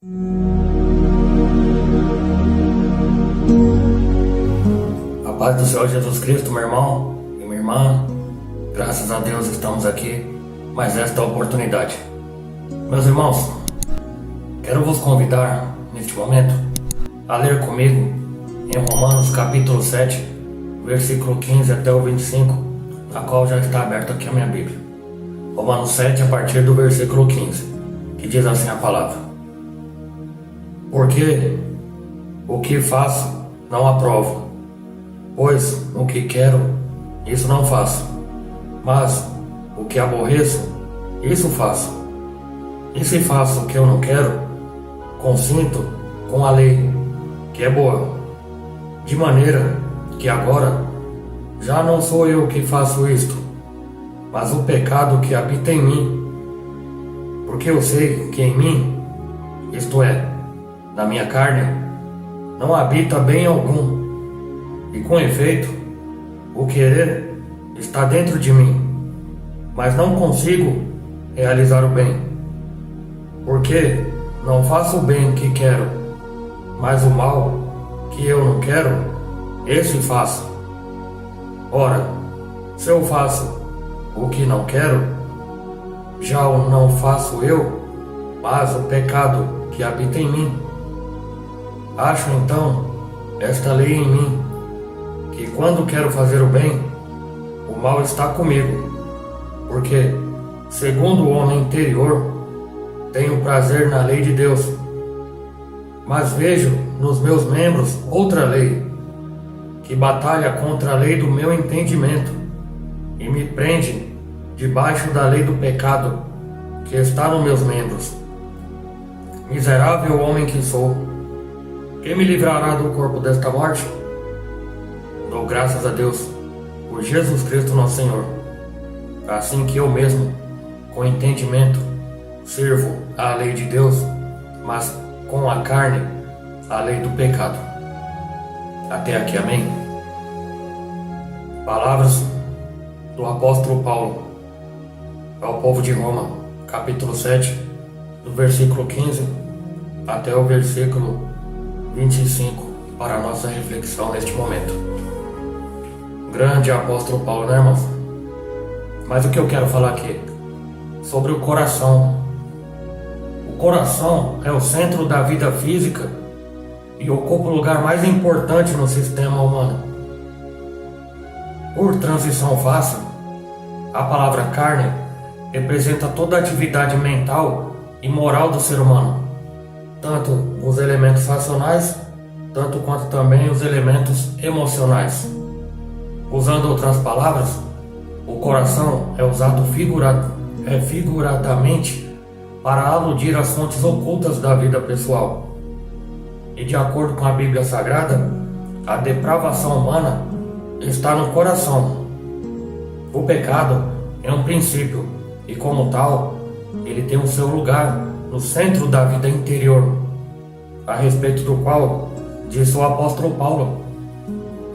A paz do Senhor Jesus Cristo, meu irmão e minha irmã. Graças a Deus estamos aqui, mais esta oportunidade. Meus irmãos, quero vos convidar, neste momento, a ler comigo em Romanos capítulo 7, versículo 15 até o 25, a qual já está aberta aqui a minha Bíblia. Romanos 7, a partir do versículo 15, que diz assim a palavra: Porque o que faço não aprovo, pois o que quero, isso não faço, mas o que aborreço, isso faço. E se faço o que eu não quero, consinto com a lei, que é boa, de maneira que agora já não sou eu que faço isto, mas o pecado que habita em mim. Porque eu sei que em mim, isto é, na minha carne, não habita bem algum, e com efeito, o querer está dentro de mim, mas não consigo realizar o bem. Porque não faço o bem que quero, mas o mal que eu não quero, esse faço. Ora, se eu faço o que não quero, já o não faço eu, mas o pecado que habita em mim. Acho então esta lei em mim, que quando quero fazer o bem, o mal está comigo, porque, segundo o homem interior, tenho prazer na lei de Deus, mas vejo nos meus membros outra lei, que batalha contra a lei do meu entendimento e me prende debaixo da lei do pecado que está nos meus membros. Miserável homem que sou, quem me livrará do corpo desta morte? Dou graças a Deus por Jesus Cristo nosso Senhor, assim que eu mesmo, com entendimento, sirvo a lei de Deus, mas com a carne, a lei do pecado. Até aqui, amém? Palavras do apóstolo Paulo ao povo de Roma, capítulo 7, do versículo 15 até o versículo 25, para a nossa reflexão neste momento. Grande apóstolo Paulo, né, irmãos? Mas o que eu quero falar aqui? Sobre o coração. O coração é o centro da vida física e ocupa o lugar mais importante no sistema humano. Por transição fácil, a palavra carne representa toda a atividade mental e moral do ser humano, tanto os elementos racionais, tanto quanto também os elementos emocionais. Usando outras palavras, o coração é usado figuradamente para aludir às fontes ocultas da vida pessoal. E de acordo com a Bíblia Sagrada, a depravação humana está no coração. O pecado é um princípio e, como tal, ele tem o seu lugar no centro da vida interior, a respeito do qual disse o apóstolo Paulo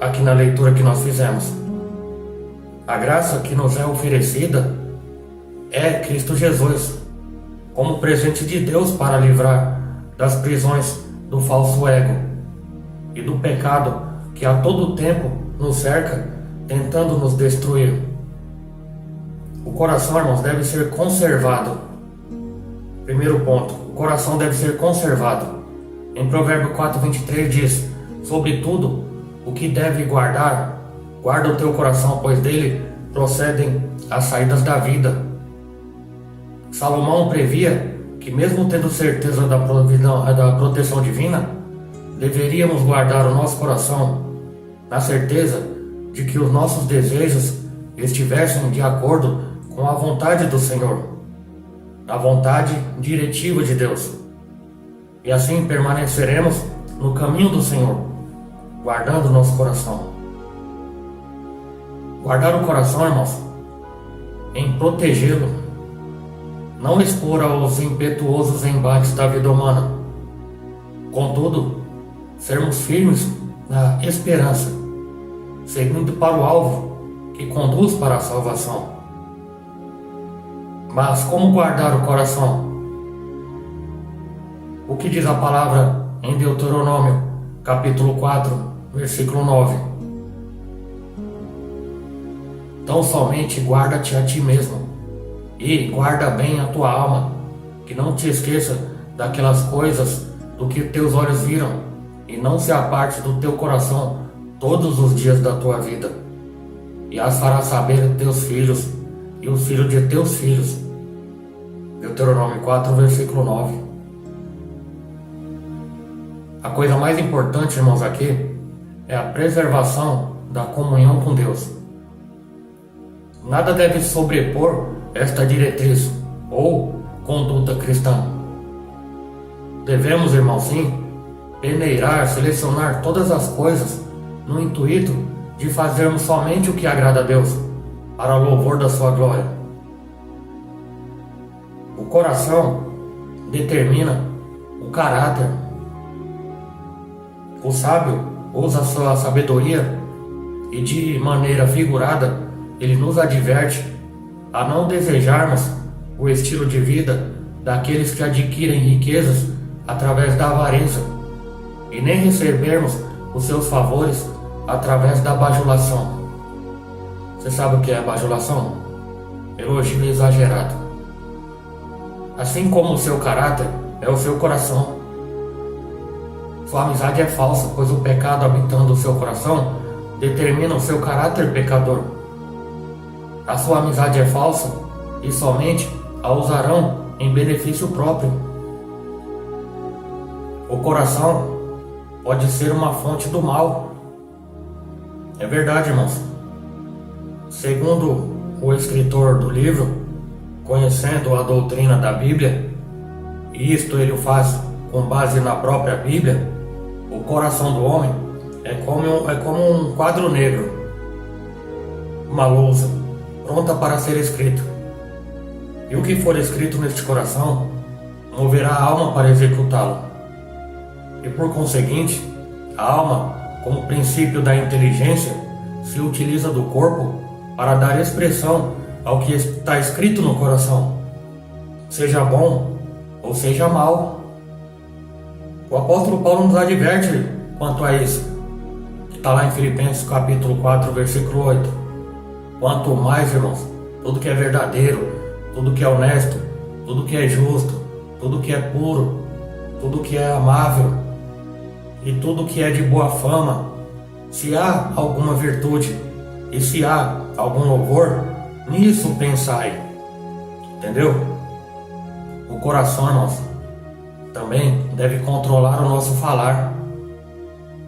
aqui na leitura que nós fizemos. A graça que nos é oferecida é Cristo Jesus, como presente de Deus para livrar das prisões do falso ego e do pecado que a todo tempo nos cerca, tentando nos destruir. O coração, irmãos, deve ser conservado. Primeiro ponto, o coração deve ser conservado. Em Provérbio 4:23 diz: Sobretudo, o que deve guardar, guarda o teu coração, pois dele procedem as saídas da vida. Salomão previa que, mesmo tendo certeza da proteção divina, deveríamos guardar o nosso coração na certeza de que os nossos desejos estivessem de acordo com a vontade do Senhor, a vontade diretiva de Deus. E assim permaneceremos no caminho do Senhor, guardando o nosso coração. Guardar o coração, irmãos, em protegê-lo, não expor aos impetuosos embates da vida humana. Contudo, sermos firmes na esperança, seguindo para o alvo que conduz para a salvação. Mas como guardar o coração? O que diz a palavra em Deuteronômio, capítulo 4, versículo 9? Então somente guarda-te a ti mesmo, e guarda bem a tua alma, que não te esqueça daquelas coisas do que teus olhos viram, e não se aparte do teu coração todos os dias da tua vida. E as farás saber a teus filhos, e os filhos de teus filhos. Deuteronômio 4, versículo 9. A coisa mais importante, irmãos, aqui é a preservação da comunhão com Deus. Nada deve sobrepor esta diretriz ou conduta cristã. Devemos, irmãos, sim, peneirar, selecionar todas as coisas no intuito de fazermos somente o que agrada a Deus, para o louvor da sua glória. O coração determina o caráter. O sábio usa a sua sabedoria e, de maneira figurada, ele nos adverte a não desejarmos o estilo de vida daqueles que adquirem riquezas através da avareza, e nem recebermos os seus favores através da bajulação. Você sabe o que é a bajulação? Elogio exagerado. Assim como o seu caráter é o seu coração. Sua amizade é falsa, pois o pecado habitando o seu coração determina o seu caráter pecador. A sua amizade é falsa e somente a usarão em benefício próprio. O coração pode ser uma fonte do mal. É verdade, irmãos. Segundo o escritor do livro, conhecendo a doutrina da Bíblia, e isto ele o faz com base na própria Bíblia, o coração do homem é como um quadro negro, uma lousa, pronta para ser escrito. E o que for escrito neste coração moverá a alma para executá-lo. E por conseguinte, a alma, como princípio da inteligência, se utiliza do corpo para dar expressão ao que está escrito no coração, seja bom ou seja mal. O apóstolo Paulo nos adverte quanto a isso, que está lá em Filipenses capítulo 4, versículo 8. Quanto mais, irmãos, tudo que é verdadeiro, tudo que é honesto, tudo que é justo, tudo que é puro, tudo que é amável e tudo que é de boa fama, se há alguma virtude e se há algum louvor, nisso pensai. Entendeu? O coração, irmãos, também deve controlar o nosso falar.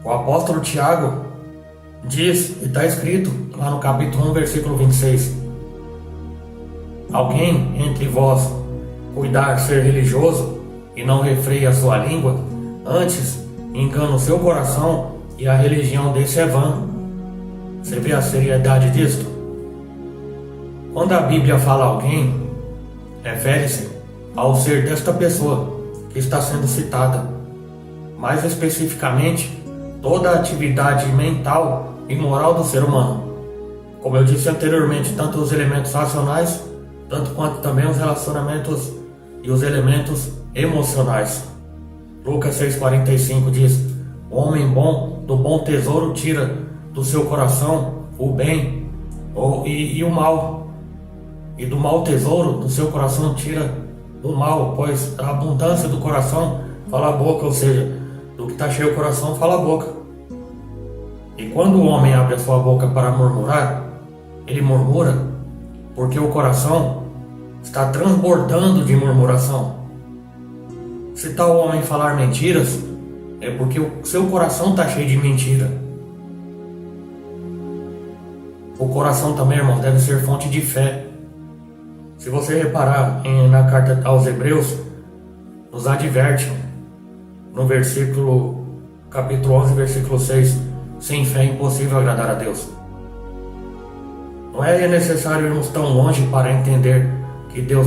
O apóstolo Tiago diz, e está escrito lá no capítulo 1, versículo 26: alguém entre vós cuidar ser religioso e não refreia a sua língua, antes engana o seu coração e a religião desse é vã. Você vê a seriedade disto? Quando a Bíblia fala alguém, refere-se ao ser desta pessoa que está sendo citada. Mais especificamente, toda a atividade mental e moral do ser humano. Como eu disse anteriormente, tanto os elementos racionais, tanto quanto também os relacionamentos e os elementos emocionais. Lucas 6,45 diz: o homem bom do bom tesouro tira do seu coração o bem e o mal, e do mau tesouro do seu coração tira do mal, pois a abundância do coração fala a boca, ou seja, do que está cheio o coração fala a boca. E quando o homem abre a sua boca para murmurar, ele murmura porque o coração está transbordando de murmuração. Se tal homem falar mentiras, é porque o seu coração está cheio de mentira. O coração também, irmão, deve ser fonte de fé. Se você reparar na carta aos Hebreus, nos adverte no capítulo 11, versículo 6: sem fé é impossível agradar a Deus. Não é necessário irmos tão longe para entender que Deus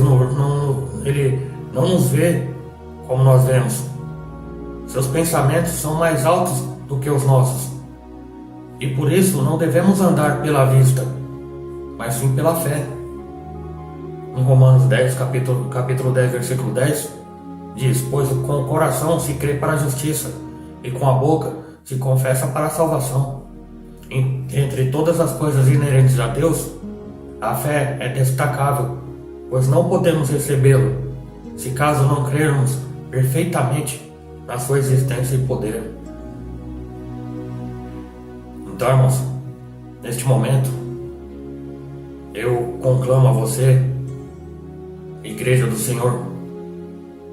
Ele não nos vê como nós vemos. Seus pensamentos são mais altos do que os nossos. E por isso não devemos andar pela vista, mas sim pela fé. Em Romanos 10, capítulo 10, versículo 10, diz: pois com o coração se crê para a justiça, e com a boca se confessa para a salvação. Entre todas as coisas inerentes a Deus, a fé é destacável, pois não podemos recebê-lo, se caso não crermos perfeitamente na sua existência e poder. Então, irmãos, neste momento, eu conclamo a você, Igreja do Senhor,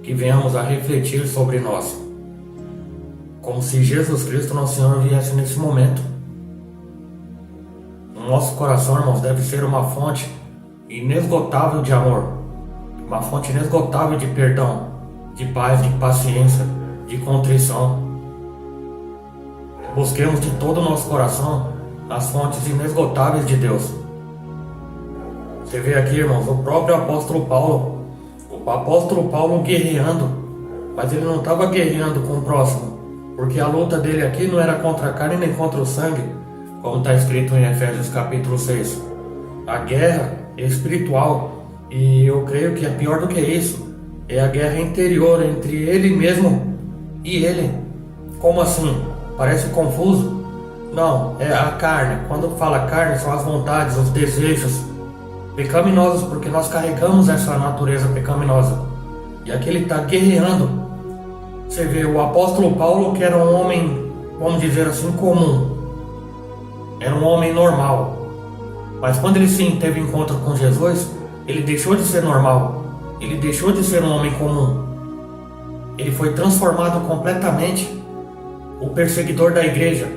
que venhamos a refletir sobre nós, como se Jesus Cristo, nosso Senhor, viesse nesse momento. O nosso coração, irmãos, deve ser uma fonte inesgotável de amor, uma fonte inesgotável de perdão, de paz, de paciência, de contrição. Busquemos de todo o nosso coração as fontes inesgotáveis de Deus. Você vê aqui, irmãos, o próprio apóstolo Paulo guerreando, mas ele não estava guerreando com o próximo, porque a luta dele aqui não era contra a carne nem contra o sangue, como está escrito em Efésios capítulo 6. A guerra é espiritual, e eu creio que é pior do que isso, é a guerra interior entre ele mesmo e ele. Como assim? Parece confuso? Não, é a carne. Quando fala carne, são as vontades, os desejos pecaminosos, porque nós carregamos essa natureza pecaminosa. E aqui ele está guerreando. Você vê o apóstolo Paulo, que era um homem, vamos dizer assim, comum. Era um homem normal. Mas quando ele sim teve encontro com Jesus, ele deixou de ser normal. Ele deixou de ser um homem comum. Ele foi transformado completamente. O perseguidor da igreja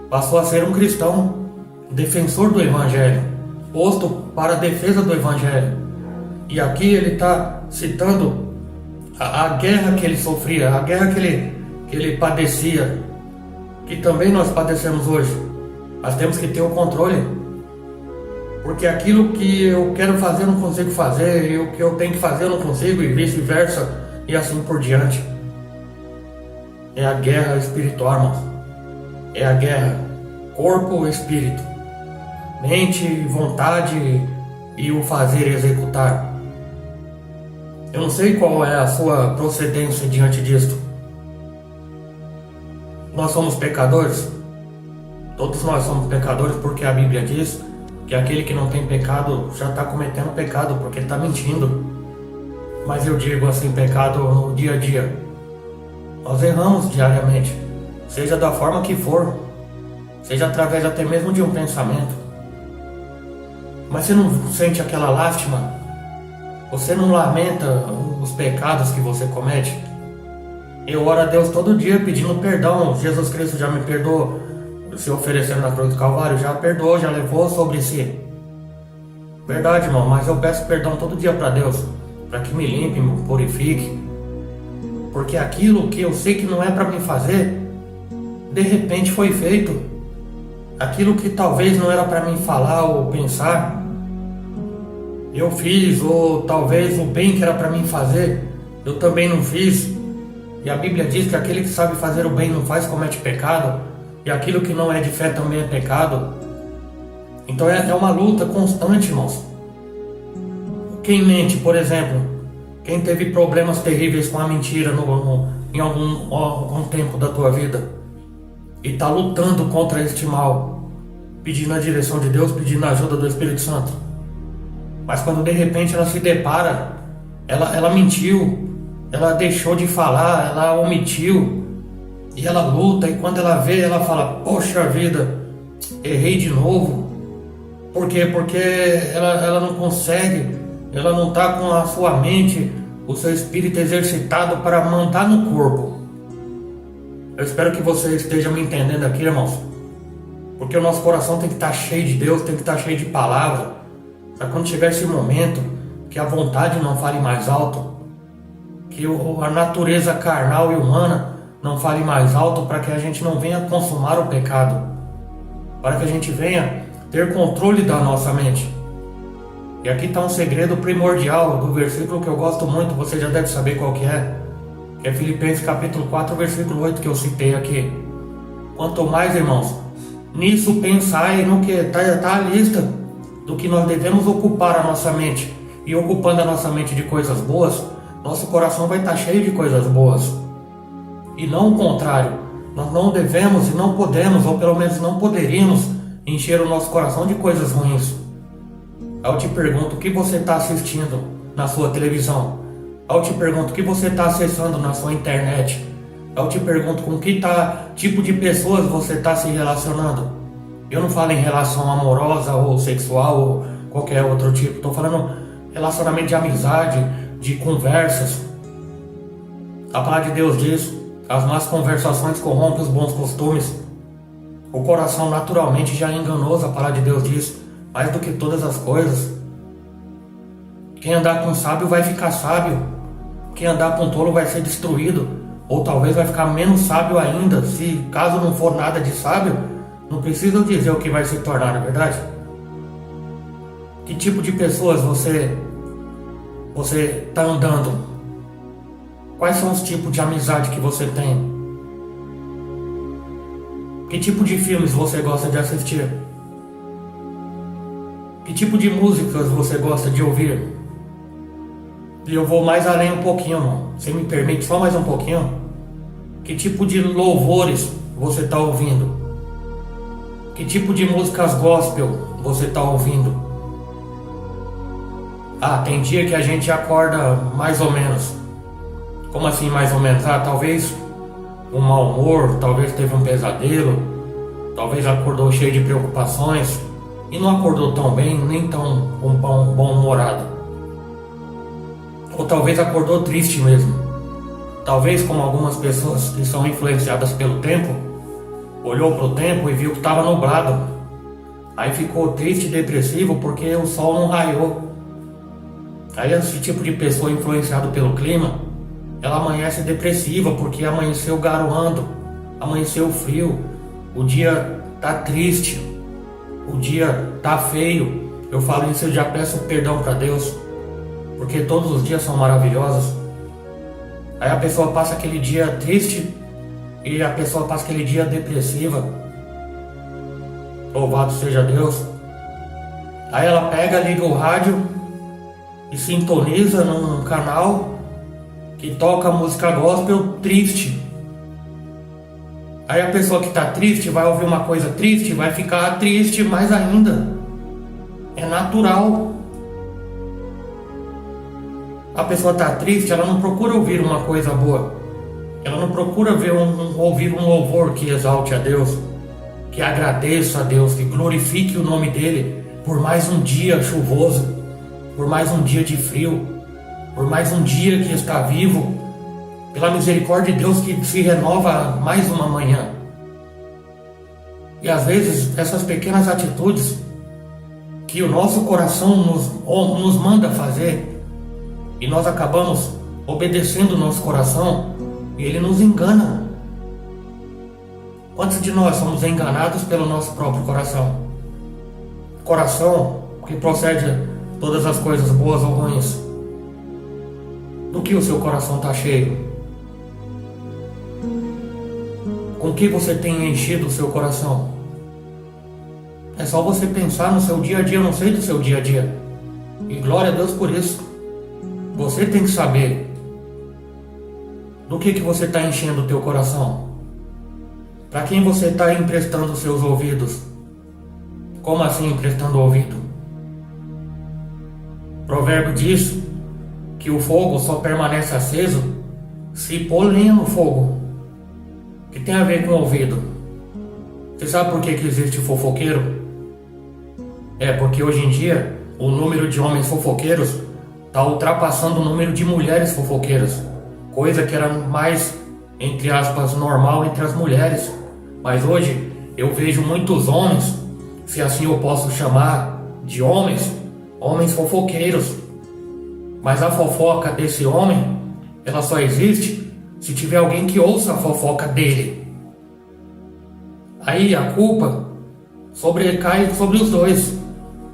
passou a ser um cristão, defensor do evangelho, posto para a defesa do evangelho. E aqui ele está citando a guerra que ele sofria, a guerra que ele padecia, que também nós padecemos hoje. Nós temos que ter o controle, porque aquilo que eu quero fazer eu não consigo fazer, e o que eu tenho que fazer eu não consigo, e vice-versa, e assim por diante. É a guerra espiritual, irmãos. É a guerra corpo-espírito, mente, vontade e o fazer e executar. Eu não sei qual é a sua procedência diante disto. Nós somos pecadores. Todos nós somos pecadores, porque a Bíblia diz que aquele que não tem pecado já está cometendo pecado, porque ele está mentindo. Mas eu digo assim, pecado no dia a dia. Nós erramos diariamente, seja da forma que for, seja através até mesmo de um pensamento. Mas você não sente aquela lástima? Você não lamenta os pecados que você comete? Eu oro a Deus todo dia pedindo perdão. Jesus Cristo já me perdoou, se oferecendo na cruz do Calvário, já perdoou, já levou sobre si. Verdade, irmão, mas eu peço perdão todo dia para Deus, para que me limpe, me purifique. Porque aquilo que eu sei que não é para mim fazer, de repente foi feito. Aquilo que talvez não era para mim falar ou pensar, eu fiz. Ou talvez o bem que era para mim fazer, eu também não fiz. E a Bíblia diz que aquele que sabe fazer o bem não faz, comete pecado. E aquilo que não é de fé também é pecado. Então é uma luta constante, irmãos. Quem mente, por exemplo, quem teve problemas terríveis com a mentira em algum tempo da tua vida e está lutando contra este mal, pedindo a direção de Deus, pedindo a ajuda do Espírito Santo. Mas quando de repente ela se depara, ela mentiu, ela deixou de falar, ela omitiu, e ela luta, e quando ela vê, ela fala: poxa vida, errei de novo. Por quê? Porque ela não consegue, ela não está com a sua mente, o seu espírito exercitado para mandar no corpo. Eu espero que você esteja me entendendo aqui, irmãos, porque o nosso coração tem que estar cheio de Deus, tem que estar cheio de palavra, para quando chegar esse momento, que a vontade não fale mais alto, que a natureza carnal e humana não fale mais alto, para que a gente não venha consumar o pecado, para que a gente venha ter controle da nossa mente. E aqui está um segredo primordial do versículo que eu gosto muito, você já deve saber qual que é Filipenses capítulo 4, versículo 8, que eu citei aqui. Quanto mais, irmãos, nisso pensai, no que está a lista do que nós devemos ocupar a nossa mente. E ocupando a nossa mente de coisas boas, nosso coração vai estar cheio de coisas boas. E não o contrário. Nós não devemos e não podemos, ou pelo menos não poderíamos, encher o nosso coração de coisas ruins. Eu te pergunto, o que você está assistindo na sua televisão? Eu te pergunto, o que você está acessando na sua internet? Eu te pergunto, com que tipo de pessoas você está se relacionando? Eu não falo em relação amorosa ou sexual ou qualquer outro tipo. Estou falando relacionamento de amizade, de conversas. A palavra de Deus diz: as más conversações corrompem os bons costumes. O coração naturalmente já é enganoso, a palavra de Deus diz, mais do que todas as coisas. Quem andar com sábio vai ficar sábio. Quem andar com tolo vai ser destruído. Ou talvez vai ficar menos sábio ainda. Se caso não for nada de sábio, não precisa dizer o que vai se tornar, não é verdade? Que tipo de pessoas você está andando? Quais são os tipos de amizade que você tem? Que tipo de filmes você gosta de assistir? Que tipo de músicas você gosta de ouvir? E eu vou mais além um pouquinho, irmão. Você me permite só mais um pouquinho? Que tipo de louvores você está ouvindo? Que tipo de músicas gospel você está ouvindo? Ah, tem dia que a gente acorda mais ou menos. Como assim mais ou menos? Ah, talvez um mau humor, talvez teve um pesadelo, talvez acordou cheio de preocupações e não acordou tão bem, nem tão bom-humorado. Ou talvez acordou triste mesmo. Talvez, como algumas pessoas que são influenciadas pelo tempo, olhou para o tempo e viu que estava nublado. Aí ficou triste e depressivo porque o sol não raiou. Aí esse tipo de pessoa influenciada pelo clima, ela amanhece depressiva porque amanheceu garoando, amanheceu frio, o dia tá triste, o dia tá feio. Eu falo isso, eu já peço perdão para Deus, porque todos os dias são maravilhosos. Aí a pessoa passa aquele dia triste e a pessoa passa aquele dia depressiva. Louvado seja Deus. Aí ela pega, liga o rádio e sintoniza num canal que toca música gospel triste. Aí a pessoa que está triste vai ouvir uma coisa triste, vai ficar triste mais ainda. É natural. A pessoa está triste, ela não procura ouvir uma coisa boa. Ela não procura ouvir um louvor que exalte a Deus, que agradeça a Deus, que glorifique o nome dele por mais um dia chuvoso, por mais um dia de frio, por mais um dia que está vivo, pela misericórdia de Deus que se renova mais uma manhã. E às vezes essas pequenas atitudes que o nosso coração nos manda fazer, e nós acabamos obedecendo o nosso coração, e ele nos engana. Quantos de nós somos enganados pelo nosso próprio coração? Coração que procede todas as coisas boas ou ruins. Do que o seu coração está cheio? Com que você tem enchido o seu coração? É só você pensar no seu dia a dia. Eu não sei do seu dia a dia, e glória a Deus por isso. Você tem que saber do que você está enchendo o teu coração. Para quem você está emprestando os seus ouvidos? Como assim emprestando o ouvido? O provérbio diz que o fogo só permanece aceso se pôr lenha no fogo. O que tem a ver com o ouvido? Você sabe por que existe fofoqueiro? É porque hoje em dia o número de homens fofoqueiros está ultrapassando o número de mulheres fofoqueiras, coisa que era mais, entre aspas, normal entre as mulheres. Mas hoje eu vejo muitos homens, se assim eu posso chamar de homens fofoqueiros. Mas a fofoca desse homem, ela só existe se tiver alguém que ouça a fofoca dele. Aí a culpa sobrecai sobre os dois,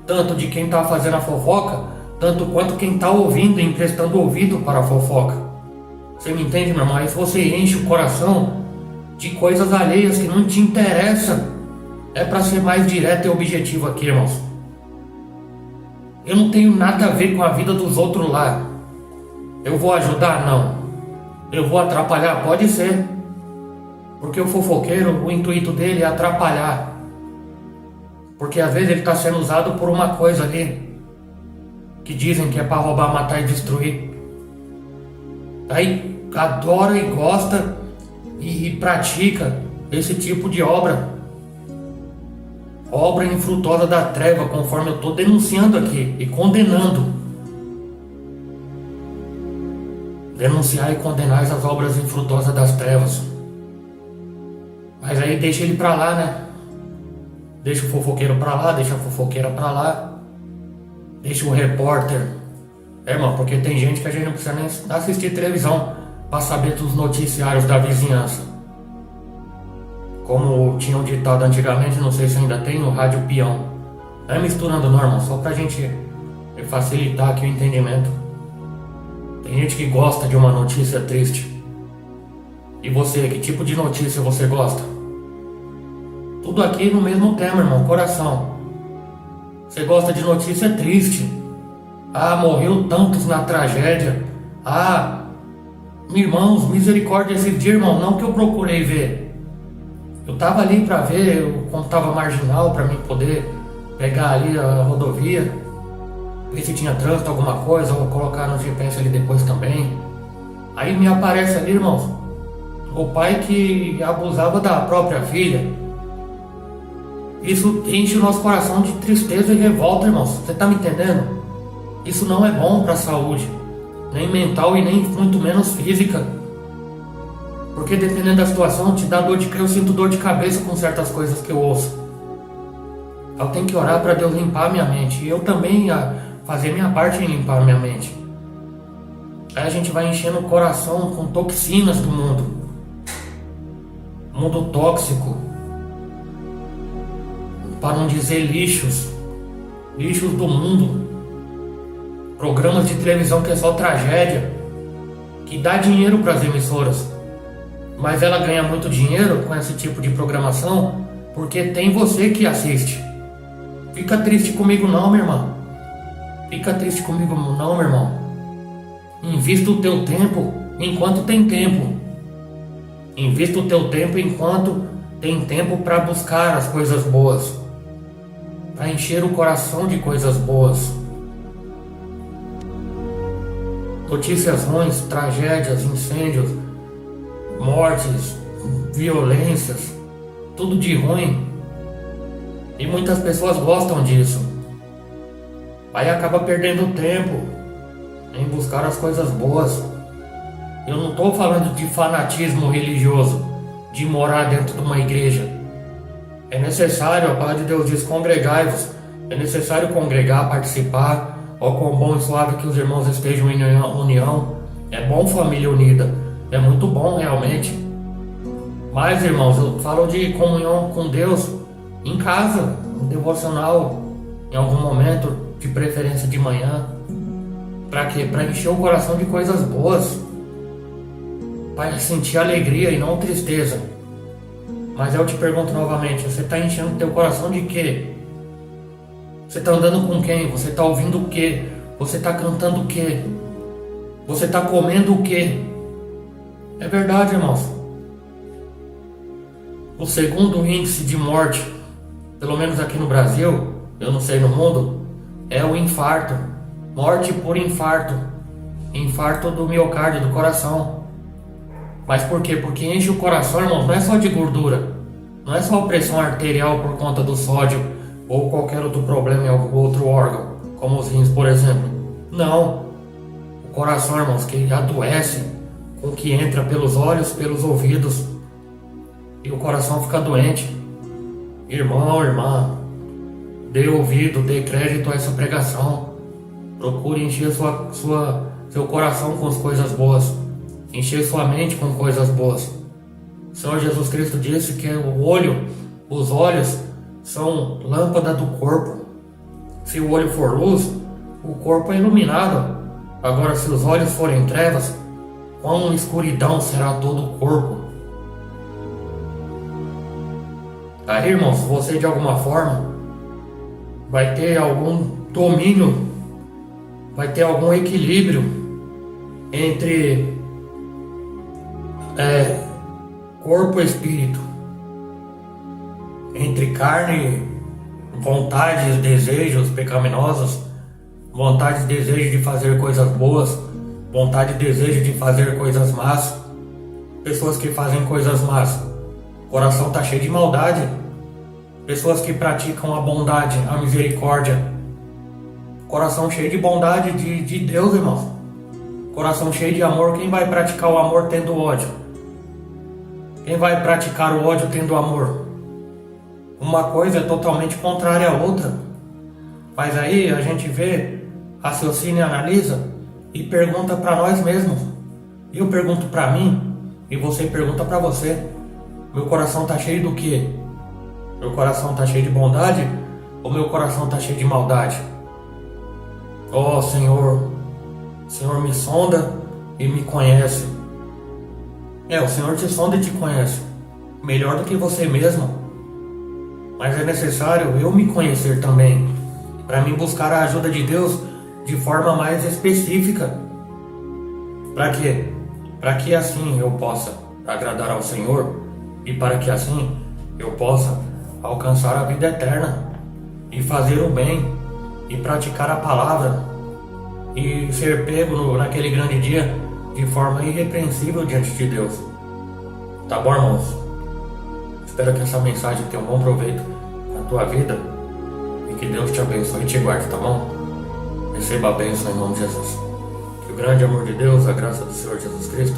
tanto de quem está fazendo a fofoca, tanto quanto quem está ouvindo e emprestando ouvido para a fofoca. Você me entende, meu irmão? Aí você enche o coração de coisas alheias que não te interessam. É para ser mais direto e objetivo aqui, irmãos. Eu não tenho nada a ver com a vida dos outros lá. Eu vou ajudar? Não. Eu vou atrapalhar? Pode ser. Porque o fofoqueiro, o intuito dele é atrapalhar. Porque às vezes ele está sendo usado por uma coisa ali que dizem que é para roubar, matar e destruir. Aí adora e gosta e pratica esse tipo de obra. Obra infrutuosa da treva, conforme eu estou denunciando aqui e condenando. Denunciar e condenar essas obras infrutuosas das trevas. Mas aí deixa ele pra lá, né? Deixa o fofoqueiro pra lá, deixa a fofoqueira pra lá. Deixa o repórter. Irmão, porque tem gente que a gente não precisa nem assistir televisão pra saber dos noticiários da vizinhança. Como tinham ditado antigamente, não sei se ainda tem, o rádio peão. É misturando não, irmão, só pra gente facilitar aqui o entendimento. Tem gente que gosta de uma notícia triste. E você, que tipo de notícia você gosta? Tudo aqui no mesmo tema, irmão, coração. Você gosta de notícia triste. Ah, morreu tantos na tragédia. Ah, irmãos, misericórdia esse dia, irmão, não que eu procurei ver. Eu tava ali pra ver, como tava marginal, pra mim poder pegar ali a rodovia, ver se tinha trânsito, alguma coisa, ou colocar no GPS ali depois também. Aí me aparece ali, irmãos, o pai que abusava da própria filha. Isso enche o nosso coração de tristeza e revolta, irmãos. Você tá me entendendo? Isso não é bom pra saúde, nem mental e nem muito menos física. Porque dependendo da situação, te dá dor de cabeça. Eu sinto dor de cabeça com certas coisas que eu ouço. Eu tenho que orar para Deus limpar minha mente. E eu também fazer minha parte em limpar minha mente. Aí a gente vai enchendo o coração com toxinas do mundo. Mundo tóxico. Para não dizer lixos. Lixos do mundo. Programas de televisão que é só tragédia. Que dá dinheiro para as emissoras. Mas ela ganha muito dinheiro com esse tipo de programação porque tem você que assiste. Fica triste comigo não, meu irmão. Fica triste comigo não, meu irmão. Invista o teu tempo enquanto tem tempo. Invista o teu tempo enquanto tem tempo para buscar as coisas boas. Para encher o coração de coisas boas. Notícias ruins, tragédias, incêndios, mortes, violências, tudo de ruim. E muitas pessoas gostam disso. Aí acaba perdendo tempo em buscar as coisas boas. Eu não estou falando de fanatismo religioso, de morar dentro de uma igreja. É necessário, a palavra de Deus diz, congregai-vos. É necessário congregar, participar. Ó, quão bom e suave que os irmãos estejam em união. É bom família unida. É muito bom realmente. Mas, irmãos, eu falo de comunhão com Deus em casa, um devocional, em algum momento, de preferência de manhã. Para quê? Para encher o coração de coisas boas. Para sentir alegria e não tristeza. Mas eu te pergunto novamente, você está enchendo teu coração de quê? Você está andando com quem? Você está ouvindo o quê? Você está cantando o quê? Você está comendo o quê? É verdade, irmãos. O segundo índice de morte, pelo menos aqui no Brasil, eu não sei no mundo, é o infarto. Morte por infarto. Infarto do miocárdio, do coração. Mas por quê? Porque enche o coração, irmãos, não é só de gordura. Não é só pressão arterial por conta do sódio ou qualquer outro problema em algum outro órgão, como os rins, por exemplo. Não. O coração, irmãos, que adoece com o que entra pelos olhos, pelos ouvidos, e o coração fica doente. Irmão, irmã, dê ouvido, dê crédito a essa pregação. Procure encher seu coração com as coisas boas. Encher sua mente com coisas boas. O Senhor Jesus Cristo disse que os olhos são lâmpada do corpo. Se o olho for luz, o corpo é iluminado. Agora, se os olhos forem trevas, quão escuridão será todo o corpo. Aí, irmãos, você de alguma forma vai ter algum domínio, vai ter algum equilíbrio entre corpo e espírito, entre carne, vontades, desejos pecaminosos, vontade e desejo de fazer coisas boas, vontade e desejo de fazer coisas más, pessoas que fazem coisas más, o coração está cheio de maldade, pessoas que praticam a bondade, a misericórdia, coração cheio de bondade de Deus, irmão, coração cheio de amor. Quem vai praticar o amor tendo ódio? Quem vai praticar o ódio tendo amor? Uma coisa é totalmente contrária à outra. Mas aí a gente vê, raciocina e analisa e pergunta para nós mesmos. Eu pergunto para mim e você pergunta para você. Meu coração tá cheio do quê? Meu coração tá cheio de bondade ou meu coração tá cheio de maldade? Ó Senhor, o Senhor me sonda e me conhece. O Senhor te sonda e te conhece melhor do que você mesmo. Mas é necessário eu me conhecer também, para mim buscar a ajuda de Deus de forma mais específica. Para quê? Para que assim eu possa agradar ao Senhor e para que assim eu possa alcançar a vida eterna e fazer o bem e praticar a palavra e ser pego naquele grande dia de forma irrepreensível diante de Deus. Tá bom, irmãos? Espero que essa mensagem tenha um bom proveito na tua vida e que Deus te abençoe e te guarde, tá bom? Receba a bênção em nome de Jesus. Que o grande amor de Deus, a graça do Senhor Jesus Cristo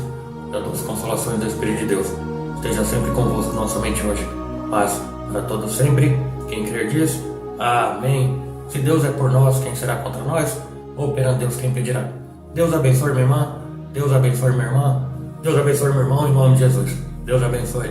e as duas consolações do Espírito de Deus esteja sempre convosco, não somente hoje, mas para todos sempre. Quem crer diz, amém. Se Deus é por nós, quem será contra nós? Ou perante Deus, quem impedirá? Deus abençoe minha irmã, Deus abençoe minha irmã, Deus abençoe meu irmão em nome de Jesus. Deus abençoe.